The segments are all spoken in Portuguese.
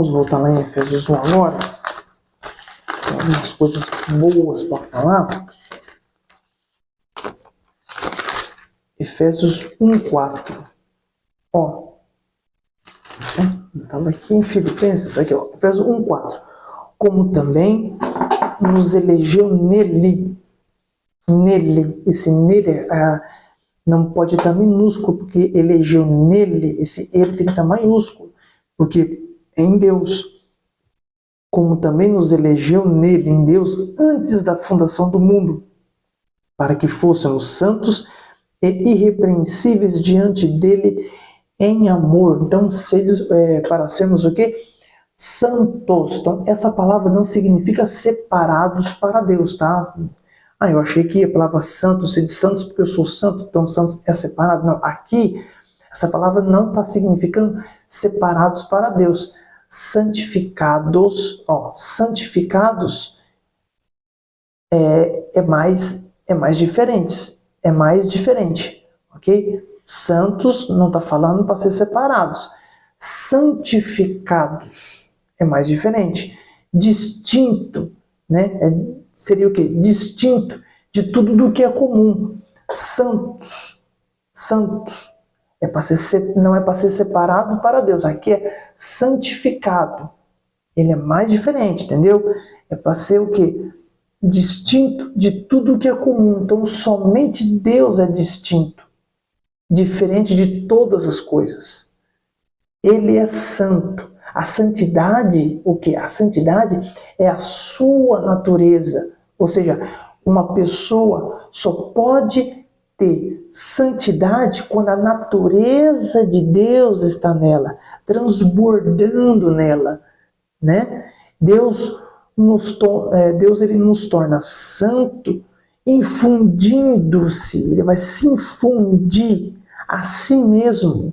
Vamos voltar lá em Efésios 1 agora. Tem algumas coisas boas para falar. Efésios 1:4. Ó. Estava aqui em Filipenses, aqui, ó. Efésios 1:4. Como também nos elegeu nele. Nele. Esse nele não pode estar minúsculo, porque elegeu nele. Esse ele tem que estar maiúsculo, porque é em Deus. Como também nos elegeu nele, em Deus, antes da fundação do mundo, para que fôssemos santos e irrepreensíveis diante dele em amor. Então, para sermos o quê? Santos. Então, essa palavra não significa separados para Deus, tá? Eu achei que a palavra santo, ser de santos porque eu sou santo, então santos é separado. Não, aqui, essa palavra não está significando separados para Deus. Santificados, santificados é mais diferente, ok? Santos não está falando para ser separados. Santificados é mais diferente. Distinto, né? Seria o quê? Distinto de tudo do que é comum. Santos. Não é para ser separado para Deus. Aqui é santificado. Ele é mais diferente, entendeu? É para ser o quê? Distinto de tudo que é comum. Então, somente Deus é distinto. Diferente de todas as coisas. Ele é santo. A santidade, o quê? A santidade é a sua natureza. Ou seja, uma pessoa só pode ter santidade quando a natureza de Deus está nela, transbordando nela, né? Deus ele nos torna santo, infundindo-se. Ele vai se infundir a si mesmo.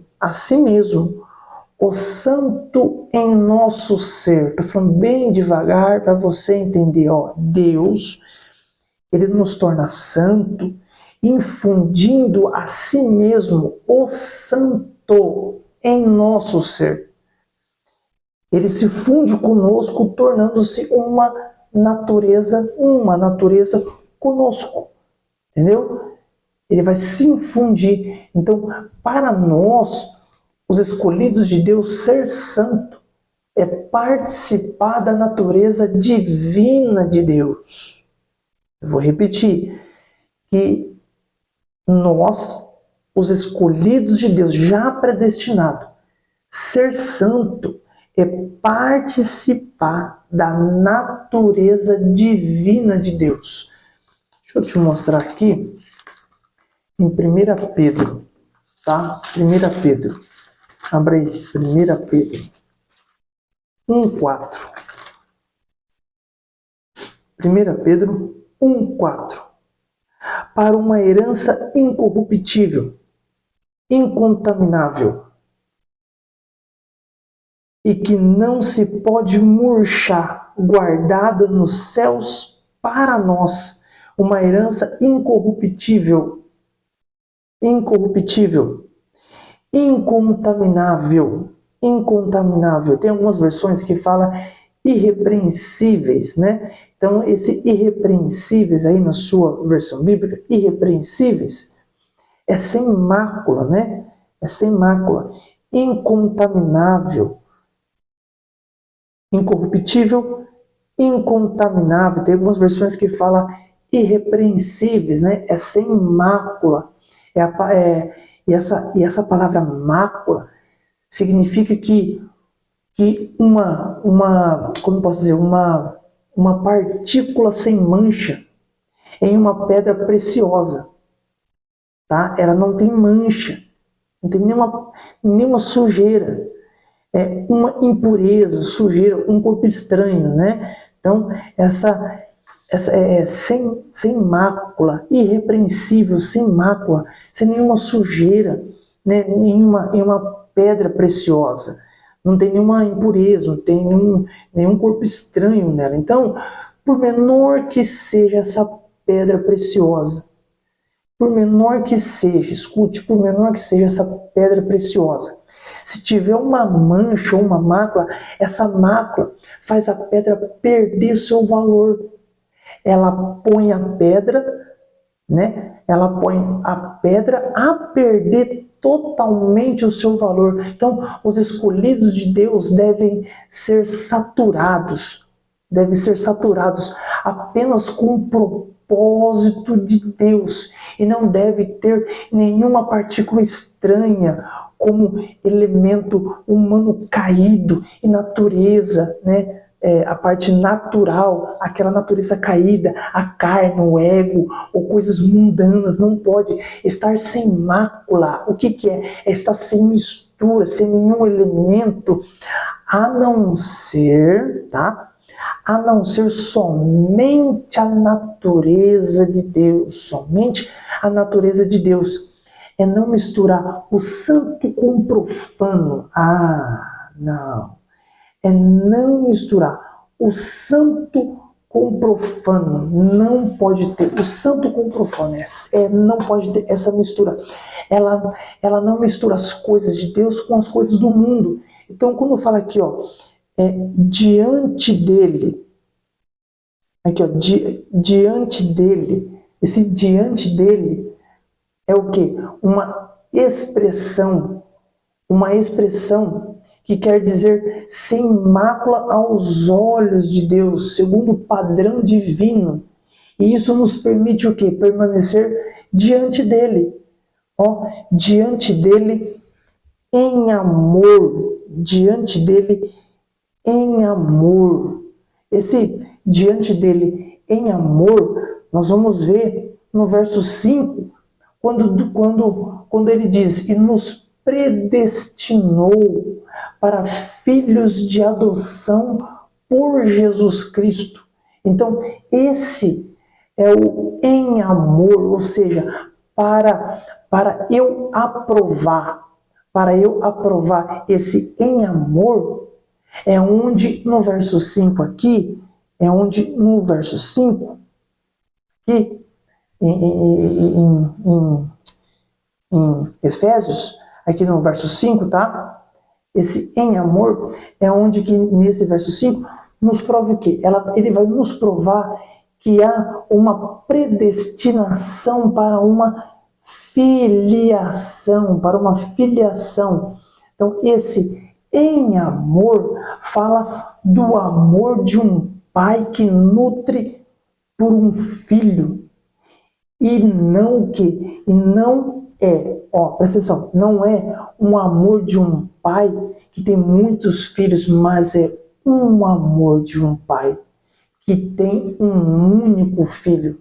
O santo em nosso ser. Estou falando bem devagar para você entender. Deus, ele nos torna santo, infundindo a si mesmo o santo em nosso ser. Ele se funde conosco, tornando-se uma natureza conosco. Entendeu? Ele vai se infundir. Então, para nós, os escolhidos de Deus, ser santo é participar da natureza divina de Deus. Eu vou repetir, que nós, os escolhidos de Deus, já predestinado, ser santo é participar da natureza divina de Deus. Deixa eu te mostrar aqui em 1 Pedro, tá? 1 Pedro. Abra aí, 1 Pedro 1:4. 1 Pedro 1:4. Para uma herança incorruptível, incontaminável, e que não se pode murchar, guardada nos céus para nós. Uma herança incorruptível, incontaminável. Tem algumas versões que falam irrepreensíveis, né? Então, esse irrepreensíveis aí na sua versão bíblica, irrepreensíveis, é sem mácula, né? É sem mácula. Incontaminável. Incorruptível, incontaminável. Tem algumas versões que falam irrepreensíveis, né? É sem mácula. E essa palavra mácula significa que como posso dizer, uma partícula sem mancha em uma pedra preciosa, tá? Ela não tem mancha, não tem nenhuma sujeira, uma impureza, sujeira, um corpo estranho, né? Então, essa é sem mácula, irrepreensível, sem mácula, sem nenhuma sujeira, né? em uma pedra preciosa. Não tem nenhuma impureza, não tem nenhum corpo estranho nela. Então, por menor que seja essa pedra preciosa, por menor que seja essa pedra preciosa, Se tiver uma mancha ou uma mácula, essa mácula faz a pedra perder o seu valor. Ela põe a pedra, né? Ela põe a pedra a perder totalmente o seu valor. Então, os escolhidos de Deus devem ser saturados apenas com o propósito de Deus, e não deve ter nenhuma partícula estranha como elemento humano caído e natureza, né? A parte natural, aquela natureza caída, a carne, o ego, ou coisas mundanas, não pode estar sem mácula. O que é? É estar sem mistura, sem nenhum elemento, a não ser, tá? A não ser somente a natureza de Deus, somente a natureza de Deus. É não misturar o santo com o profano. Não. É não misturar o santo com o profano. Não pode ter o santo com o profano. Não pode ter essa mistura. Ela não mistura as coisas de Deus com as coisas do mundo. Então, quando fala aqui, ó, diante dele, aqui, ó, diante dele, esse diante dele é o quê? Uma expressão que quer dizer sem mácula aos olhos de Deus, segundo o padrão divino. E isso nos permite o quê? Permanecer diante dele. Ó, diante dele em amor. Diante dele em amor. Esse diante dele em amor, nós vamos ver no verso 5, quando ele diz, e nos predestinou para filhos de adoção por Jesus Cristo. Então, esse é o em amor, ou seja, para eu aprovar esse em amor, é onde no verso 5 aqui, aqui em Efésios, aqui no verso 5, tá? Esse em amor é onde que nesse verso 5 nos prova o quê? Ele vai nos provar que há uma predestinação para uma filiação, Então, esse em amor fala do amor de um pai que nutre por um filho. E não o quê? E não presta atenção, não é um amor de um pai que tem muitos filhos, mas é um amor de um pai que tem um único filho.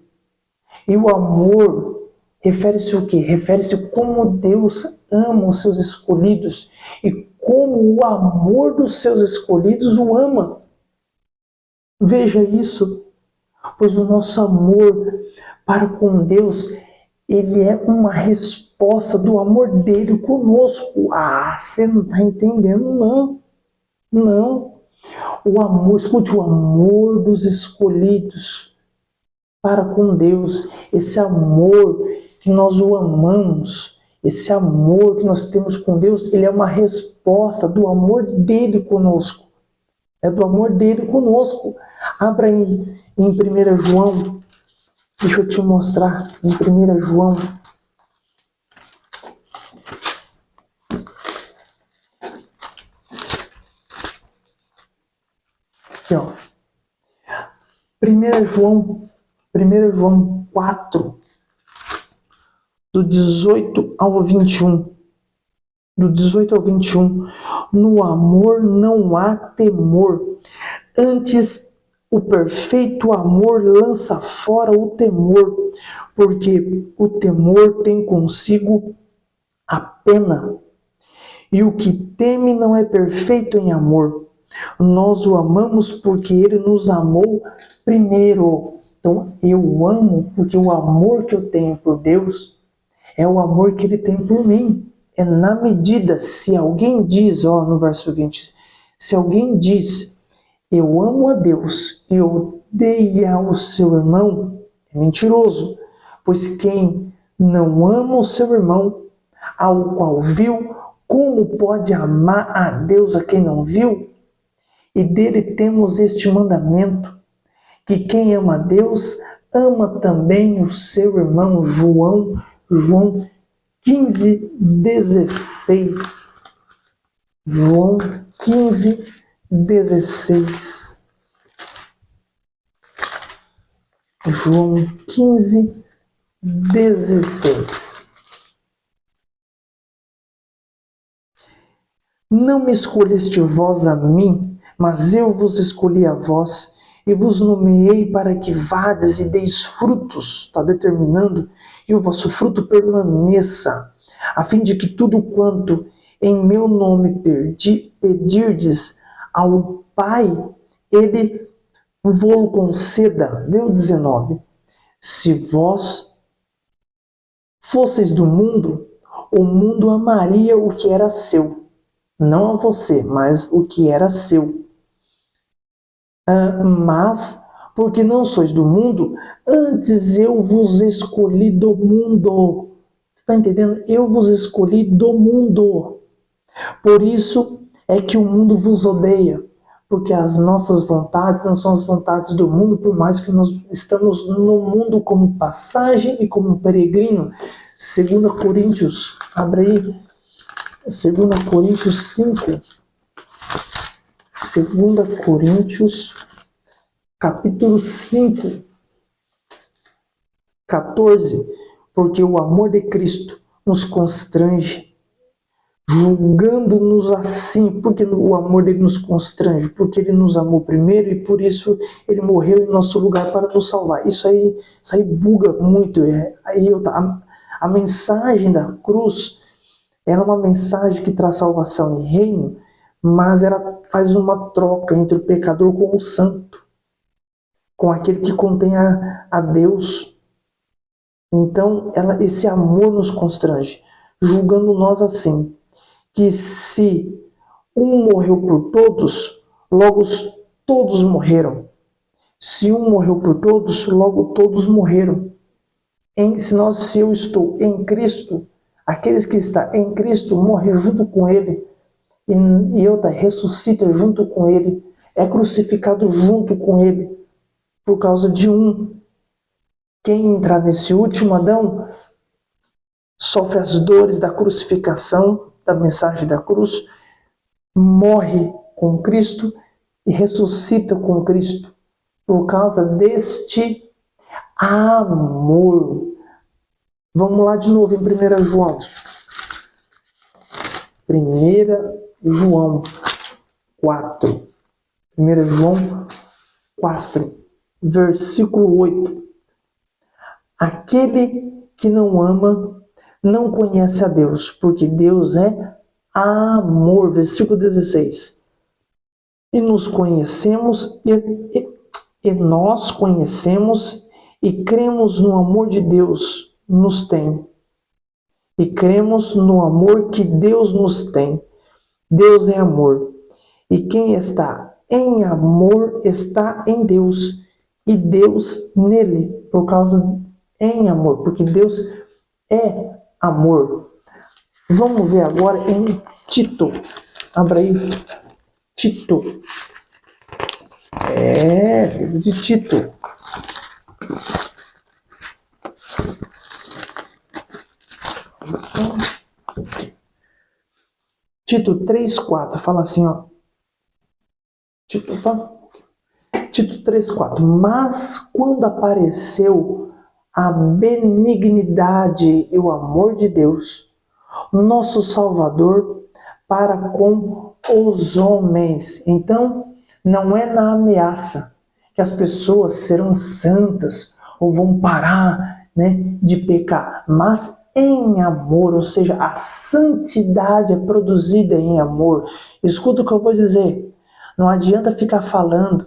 E o amor refere-se o quê? Refere-se como Deus ama os seus escolhidos e como o amor dos seus escolhidos o ama. Veja isso, pois o nosso amor para com Deus, ele é uma resposta do amor dele conosco. Você não está entendendo, não. Não. O amor, escute, o amor dos escolhidos para com Deus, esse amor que nós o amamos, esse amor que nós temos com Deus, ele é uma resposta do amor dele conosco. É do amor dele conosco. Abra aí em 1 João. Deixa eu te mostrar em 1 João. Aqui, ó. 1 João 4, do 18 ao 21. Do 18 ao 21. No amor não há temor. Antes, o perfeito amor lança fora o temor, porque o temor tem consigo a pena. E o que teme não é perfeito em amor. Nós o amamos porque ele nos amou primeiro. Então, eu amo porque o amor que eu tenho por Deus é o amor que ele tem por mim. É na medida, se alguém diz, no verso 20, se alguém diz, eu amo a Deus e odeia o seu irmão, é mentiroso. Pois quem não ama o seu irmão, ao qual viu, Como pode amar a Deus a quem não viu? E dele temos este mandamento, que quem ama a Deus, ama também o seu irmão. João 15:16. João 15:16. João 15:16. Não me escolheste vós a mim, mas eu vos escolhi a vós, e vos nomeei para que vades e deis frutos, está determinando, e o vosso fruto permaneça, a fim de que tudo quanto em meu nome pedirdes ao Pai, Ele vô-lo conceda. Vê o 19. Se vós fosseis do mundo, o mundo amaria o que era seu. Não a você, mas o que era seu. Mas, porque não sois do mundo, antes eu vos escolhi do mundo. Você está entendendo? Eu vos escolhi do mundo. Por isso é que o mundo vos odeia. Porque as nossas vontades não são as vontades do mundo, por mais que nós estamos no mundo como passagem e como peregrino. 2 Coríntios, abre aí. 2 Coríntios 5. 2 Coríntios, capítulo 5, 14. Porque o amor de Cristo nos constrange, julgando-nos assim. Porque o amor dele nos constrange? Porque ele nos amou primeiro e por isso ele morreu em nosso lugar para nos salvar. Isso aí buga muito. A mensagem da cruz era uma mensagem que traz salvação e reino, mas ela faz uma troca entre o pecador com o santo, com aquele que contém a Deus. Então, esse amor nos constrange, julgando nós assim, que se um morreu por todos, logo todos morreram. Se um morreu por todos, logo todos morreram. Se eu estou em Cristo, aqueles que estão em Cristo morrem junto com Ele, e eu ressuscito junto com Ele, é crucificado junto com Ele, por causa de um. Quem entrar nesse último Adão sofre as dores da crucificação, da mensagem da cruz, morre com Cristo e ressuscita com Cristo, por causa deste amor. Vamos lá de novo em 1 João. 1 João 4. 1 João 4, versículo 8. Aquele que não ama não conhece a Deus, porque Deus é amor. Versículo 16. E nos conhecemos e nós conhecemos e cremos no amor de Deus nos tem. E cremos no amor que Deus nos tem. Deus é amor. E quem está em amor está em Deus. E Deus nele, por causa em amor. Porque Deus é amor. Vamos ver agora em Tito. Abra aí. Tito. Livro de Tito. Tito 3:4 fala assim, ó. Tito 3:4. Mas quando apareceu a benignidade e o amor de Deus, nosso Salvador, para com os homens. Então, não é na ameaça que as pessoas serão santas ou vão parar, de pecar, mas em amor, ou seja, a santidade é produzida em amor. Escuta o que eu vou dizer. Não adianta ficar falando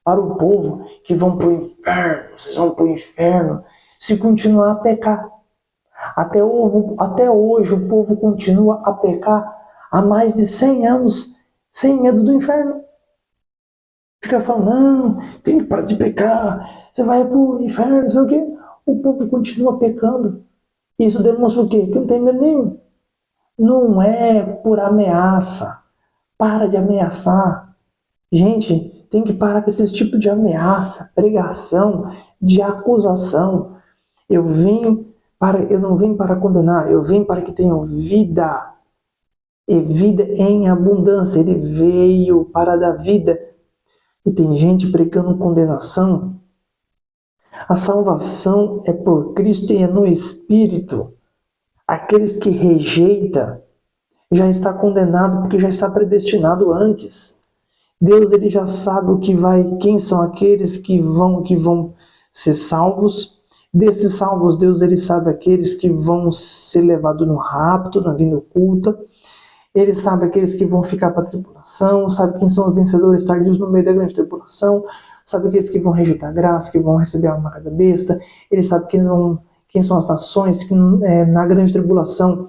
para o povo que vão para o inferno, vocês vão para o inferno, se continuar a pecar. Até hoje o povo continua a pecar há mais de 100 anos, sem medo do inferno. Fica falando, não, tem que parar de pecar, você vai para o inferno, não sei o quê. O povo continua pecando. Isso demonstra o quê? Que não tem medo nenhum. Não é por ameaça. Para de ameaçar. Gente, tem que parar com esse tipo de ameaça, pregação, de acusação. Eu não vim para condenar, eu vim para que tenham vida e vida em abundância. Ele veio para dar vida. E tem gente pregando condenação. A salvação é por Cristo e é no Espírito. Aqueles que rejeitam já está condenado porque já está predestinado antes. Deus ele já sabe quem são aqueles que vão ser salvos. Desses salvos, Deus ele sabe aqueles que vão ser levados no rapto, na vinda oculta. Ele sabe aqueles que vão ficar para a tribulação, sabe quem são os vencedores tardios no meio da grande tribulação, sabe aqueles que vão rejeitar a graça, que vão receber a marca da besta. Ele sabe quem são as nações que na grande tribulação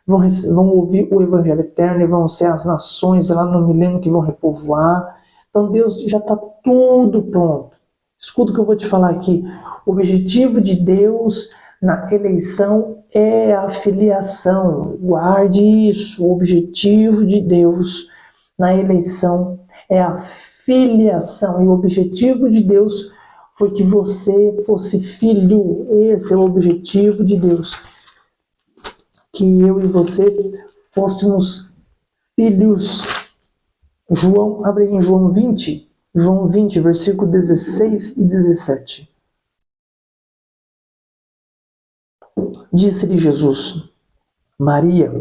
vão ouvir o evangelho eterno e vão ser as nações lá no milênio que vão repovoar. Então Deus já está tudo pronto. Escuta o que eu vou te falar aqui. O objetivo de Deus na eleição é a filiação. Guarde isso. O objetivo de Deus na eleição é a filiação. E o objetivo de Deus foi que você fosse filho. Esse é o objetivo de Deus. Que eu e você fôssemos filhos. Abre em João 20, versículo 16 e 17. Disse-lhe Jesus, Maria.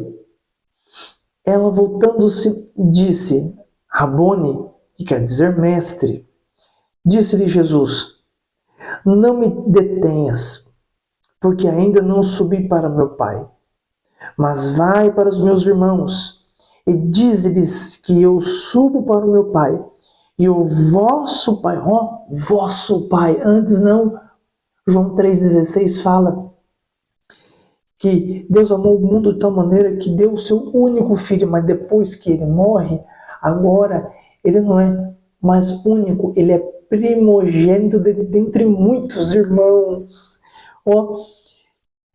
Ela voltando-se, disse, Rabone, que quer dizer mestre. Disse-lhe Jesus, não me detenhas, porque ainda não subi para meu Pai. Mas vai para os meus irmãos e dize-lhes que eu subo para o meu Pai e o vosso Pai, vosso Pai, antes não, João 3,16 fala que Deus amou o mundo de tal maneira que deu o seu único filho, mas depois que ele morre, agora ele não é mais único, ele é primogênito dentre muitos irmãos.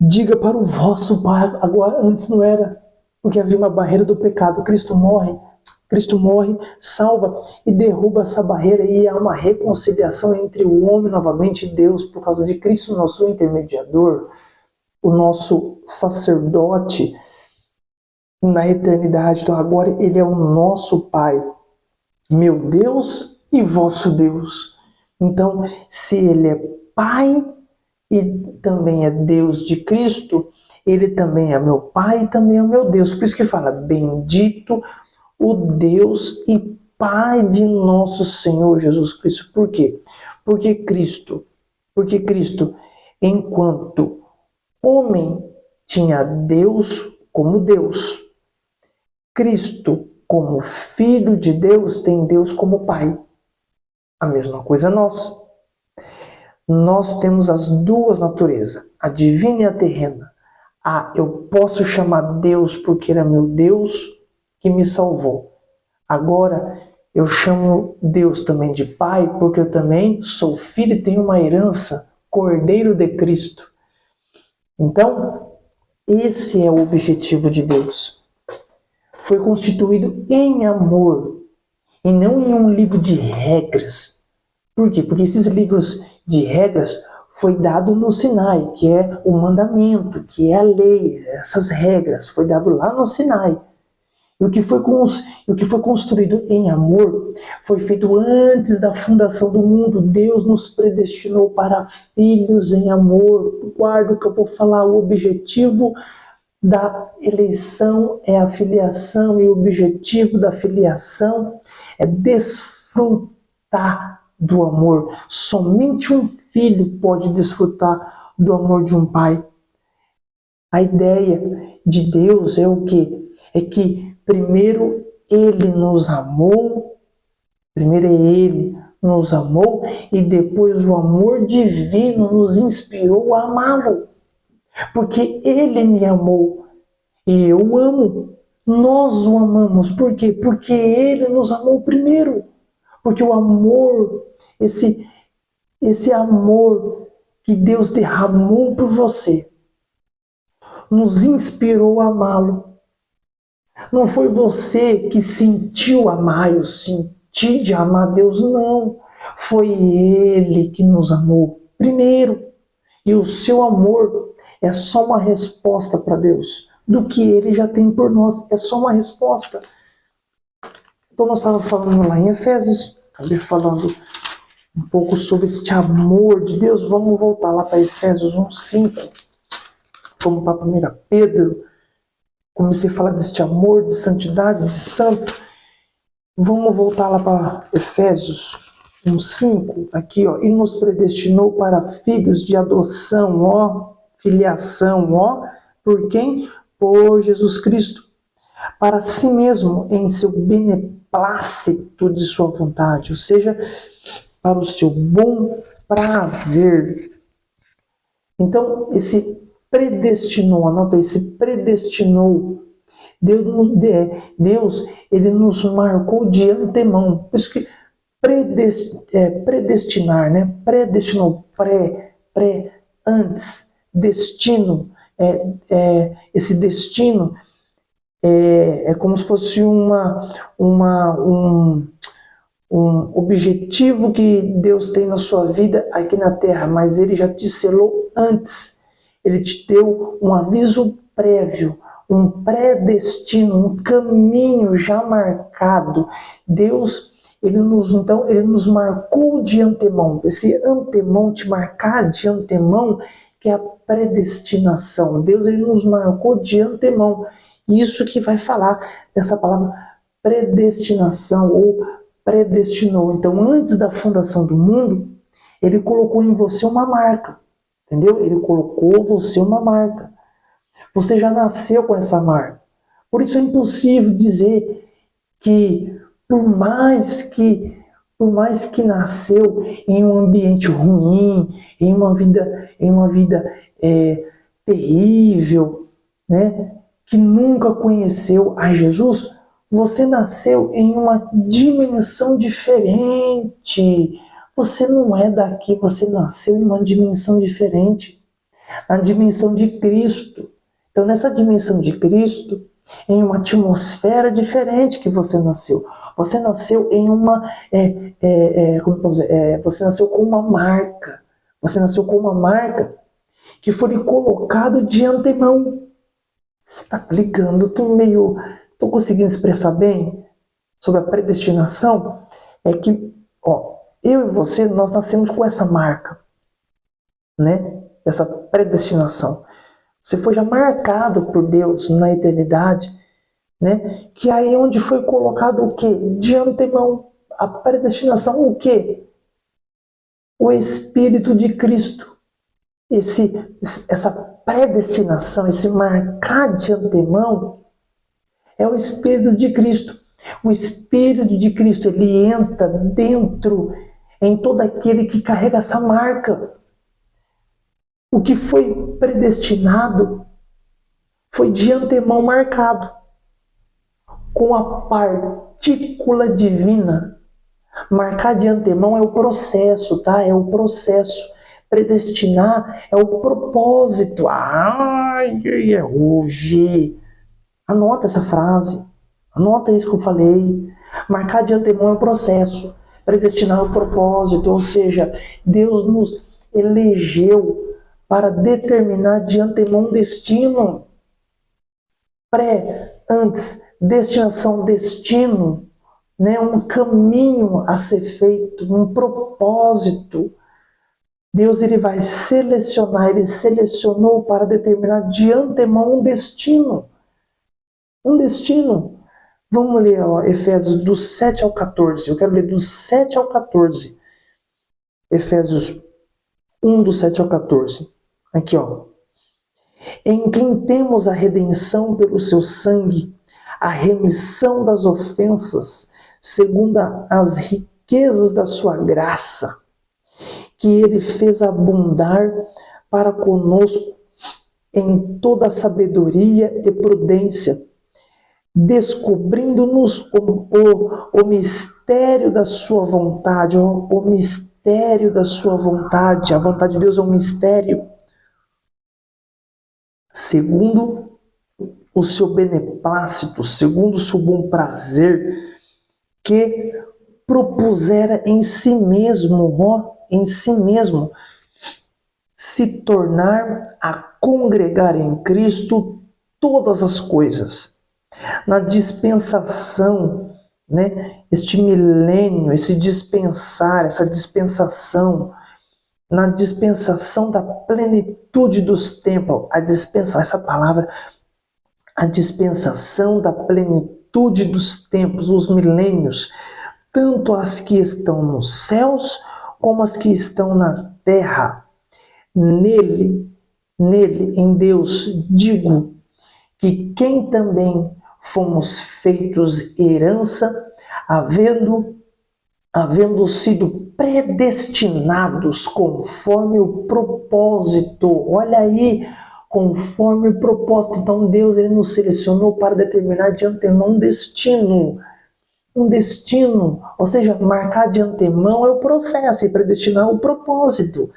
Diga para o vosso Pai, agora antes não era, porque havia uma barreira do pecado. Cristo morre, salva e derruba essa barreira e há uma reconciliação entre o homem novamente e Deus por causa de Cristo, nosso intermediador, o nosso sacerdote na eternidade. Então agora ele é o nosso Pai, meu Deus e vosso Deus. Então, se ele é Pai e também é Deus de Cristo, ele também é meu Pai e também é meu Deus. Por isso que fala, bendito o Deus e Pai de nosso Senhor Jesus Cristo. Por quê? Porque Cristo, enquanto homem, tinha Deus como Deus. Cristo, como Filho de Deus, tem Deus como Pai. A mesma coisa nós. Nós temos as duas naturezas, a divina e a terrena. Eu posso chamar Deus porque ele é meu Deus que me salvou. Agora, eu chamo Deus também de Pai porque eu também sou filho e tenho uma herança, Cordeiro de Cristo. Então, esse é o objetivo de Deus. Foi constituído em amor e não em um livro de regras. Por quê? Porque esses livros de regras foi dado no Sinai, que é o mandamento, que é a lei, essas regras, foi dado lá no Sinai. E o que foi construído em amor foi feito antes da fundação do mundo. Deus nos predestinou para filhos em amor. Guarda o que eu vou falar, o objetivo da eleição é a filiação e o objetivo da filiação é desfrutar do amor. Somente um filho pode desfrutar do amor de um pai. A ideia de Deus é o quê? É que primeiro Ele nos amou e depois o amor divino nos inspirou a amá-lo. Porque Ele me amou e eu amo. Nós o amamos. Por quê? Porque Ele nos amou primeiro. Porque o amor, esse amor que Deus derramou por você, nos inspirou a amá-lo. Não foi você que sentiu amar, eu senti de amar Deus, não. Foi Ele que nos amou primeiro. E o seu amor é só uma resposta para Deus do que Ele já tem por nós. É só uma resposta. Então nós estávamos falando lá em Efésios, acabei falando um pouco sobre este amor de Deus. Vamos voltar lá para Efésios 1:5. Vamos para 1 Pedro. Comecei a falar deste amor, de santidade, de santo. Vamos voltar lá para Efésios 1:5, aqui, ó. E nos predestinou para filhos de adoção, ó, filiação, ó. Por quem? Por Jesus Cristo. Para si mesmo, em seu beneplácito de sua vontade, ou seja, para o seu bom prazer. Então, esse predestinou, anota, esse predestinou. Deus, ele nos marcou de antemão. Por isso que predestinar, né? Predestinou, antes, destino. Esse destino é como se fosse um objetivo que Deus tem na sua vida aqui na Terra, mas Ele já te selou antes. Ele te deu um aviso prévio, um predestino, um caminho já marcado. Deus, Ele nos marcou de antemão. Esse antemão, te marcar de antemão, que é a predestinação. Deus, Ele nos marcou de antemão. Isso que vai falar dessa palavra predestinação ou predestinou. Então, antes da fundação do mundo, Ele colocou em você uma marca. Entendeu? Ele colocou você uma marca. Você já nasceu com essa marca. Por isso é impossível dizer que, por mais que nasceu em um ambiente ruim, em uma vida terrível, né? Que nunca conheceu a Jesus, você nasceu em uma dimensão diferente. Você não é daqui, você nasceu em uma dimensão diferente. Na dimensão de Cristo. Então, nessa dimensão de Cristo, em uma atmosfera diferente que você nasceu. Você nasceu em uma... você nasceu com uma marca. Você nasceu com uma marca que foi lhe colocado de antemão. Você está ligando? Estou conseguindo expressar bem sobre a predestinação? É que, ó, eu e você, nós nascemos com essa marca, né? Essa predestinação. Você foi já marcado por Deus na eternidade, né? Que aí onde foi colocado o quê? De antemão. A predestinação, o quê? O Espírito de Cristo. Essa predestinação, esse marcar de antemão, é o Espírito de Cristo. O Espírito de Cristo, ele entra dentro em todo aquele que carrega essa marca. O que foi predestinado foi de antemão marcado com a partícula divina. Marcar de antemão é o processo, tá? É o processo. Predestinar é o propósito. É hoje. Anota essa frase. Anota isso que eu falei. Marcar de antemão é o processo. Predestinar é o propósito. Ou seja, Deus nos elegeu para determinar de antemão um destino. Antes, destinação, destino, né? Um caminho a ser feito, um propósito. Deus, ele vai selecionar, ele selecionou para determinar de antemão um destino. Um destino. Vamos ler, ó, Efésios do 7 ao 14. Eu quero ler do 7 ao 14. Efésios 1, do 7 ao 14. Aqui, ó. Em quem temos a redenção pelo seu sangue, a remissão das ofensas, segundo as riquezas da sua graça, que ele fez abundar para conosco em toda sabedoria e prudência, descobrindo-nos o mistério da sua vontade, o mistério da sua vontade. A vontade de Deus é um mistério, segundo o seu beneplácito beneplácito, segundo o seu bom prazer, que propusera em si mesmo, se tornar a congregar em Cristo todas as coisas. Na dispensação, este milênio, esse dispensar, essa dispensação, na dispensação da plenitude dos tempos, essa palavra, a dispensação da plenitude dos tempos, os milênios, tanto as que estão nos céus, como as que estão na terra. Nele, em Deus, digo que quem também fomos feitos herança, havendo sido predestinados conforme o propósito. Olha aí, conforme o propósito. Então Deus, ele nos selecionou para determinar de antemão um destino. Um destino, ou seja, marcar de antemão é o processo e predestinar o propósito.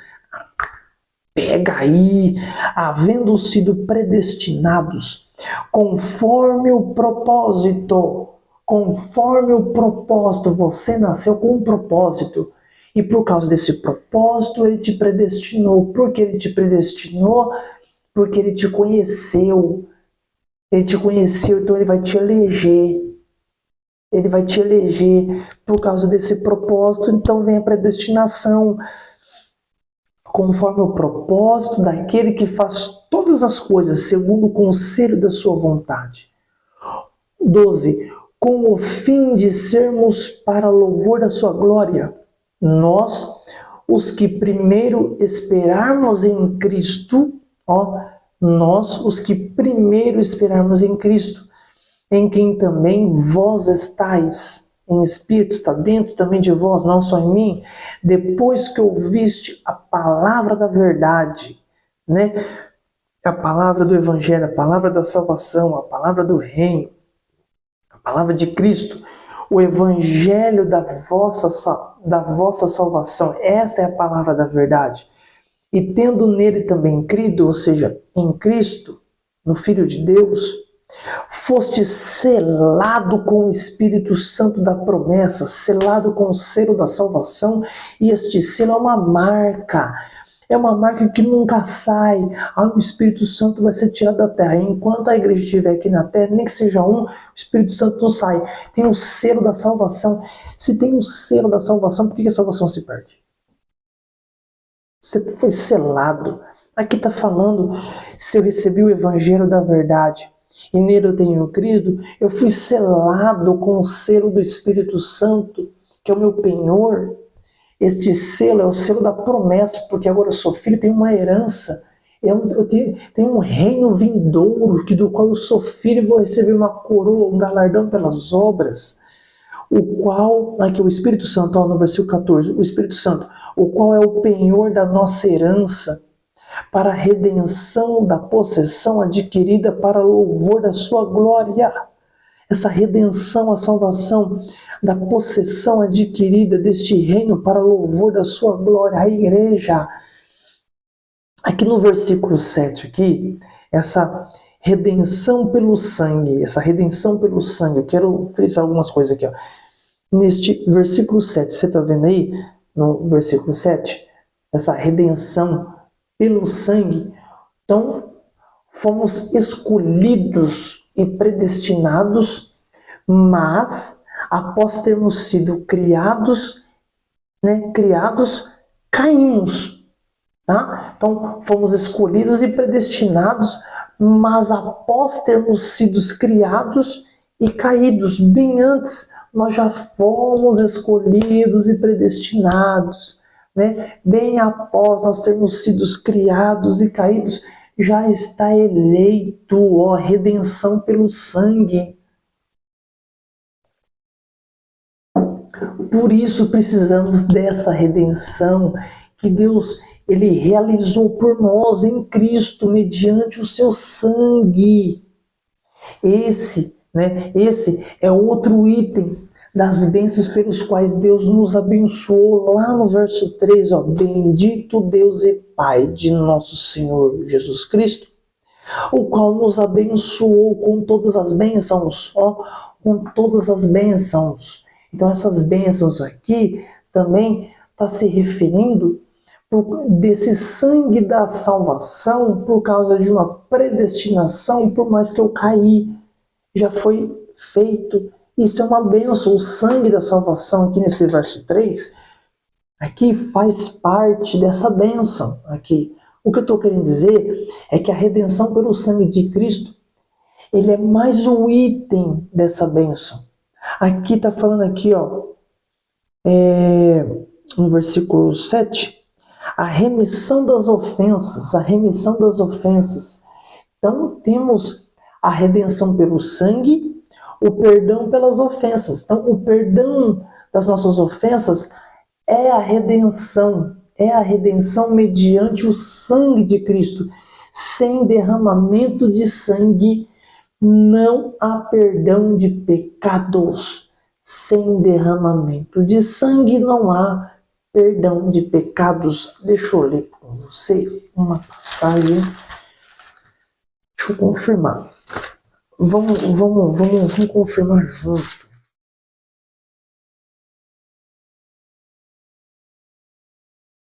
Pega aí, havendo sido predestinados conforme o propósito. Conforme o propósito, você nasceu com um propósito. E por causa desse propósito, ele te predestinou. Por que ele te predestinou? Porque ele te conheceu. Ele te conheceu, então ele vai te eleger. Ele vai te eleger por causa desse propósito. Então vem a predestinação. Conforme o propósito daquele que faz todas as coisas segundo o conselho da sua vontade. 12. Com o fim de sermos para louvor da sua glória. Nós, os que primeiro esperarmos em Cristo, em quem também vós estáis, em espírito, está dentro também de vós, não só em mim, depois que ouviste a palavra da verdade, a palavra do Evangelho, a palavra da salvação, a palavra do reino, a palavra de Cristo, o Evangelho da vossa salvação, esta é a palavra da verdade. E tendo nele também crido, ou seja, em Cristo, no Filho de Deus, foste selado com o Espírito Santo da promessa, selado com o selo da salvação, e este selo é uma marca que nunca sai. O Espírito Santo vai ser tirado da terra. Enquanto a igreja estiver aqui na terra, nem que seja o Espírito Santo não sai. Tem o selo da salvação. Se tem o selo da salvação, por que a salvação se perde? Você foi selado. Aqui está falando, se eu recebi o Evangelho da verdade, e nele eu tenho crido, eu fui selado com o selo do Espírito Santo, que é o meu penhor. Este selo é o selo da promessa, porque agora eu sou filho, tenho uma herança, eu tenho um reino vindouro, do qual eu sou filho e vou receber uma coroa, um galardão pelas obras, o qual, aqui o Espírito Santo, no versículo 14, o Espírito Santo, o qual é o penhor da nossa herança, para a redenção da possessão adquirida para louvor da sua glória. Essa redenção, a salvação da possessão adquirida deste reino para louvor da sua glória, a igreja. Aqui no versículo 7, essa redenção pelo sangue, eu quero frisar algumas coisas aqui. Neste versículo 7, você está vendo aí? No versículo 7, essa redenção pelo sangue. Então, fomos escolhidos e predestinados, mas após termos sido criados, caímos. Então, fomos escolhidos e predestinados, mas após termos sido criados e caídos, bem antes, nós já fomos escolhidos e predestinados. Bem após nós termos sido criados e caídos, já está eleito, redenção pelo sangue. Por isso precisamos dessa redenção que Deus ele realizou por nós em Cristo mediante o seu sangue. Esse é outro item das bênçãos pelos quais Deus nos abençoou. Lá no verso 3, bendito Deus e Pai de nosso Senhor Jesus Cristo, o qual nos abençoou com todas as bênçãos, ó, com todas as bênçãos. Então essas bênçãos aqui também está se referindo desse sangue da salvação por causa de uma predestinação, por mais que eu caí, já foi feito. Isso é uma bênção, o sangue da salvação aqui nesse verso 3, aqui faz parte dessa bênção aqui. O que eu estou querendo dizer é que a redenção pelo sangue de Cristo, ele é mais um item dessa bênção. Aqui está falando aqui, ó, no versículo 7, a remissão das ofensas, a remissão das ofensas. Então temos a redenção pelo sangue, o perdão pelas ofensas. Então o perdão das nossas ofensas é a redenção mediante o sangue de Cristo. Sem derramamento de sangue não há perdão de pecados. Sem derramamento de sangue não há perdão de pecados. Deixa eu ler com você uma passagem. Deixa eu confirmar. Vamos confirmar junto.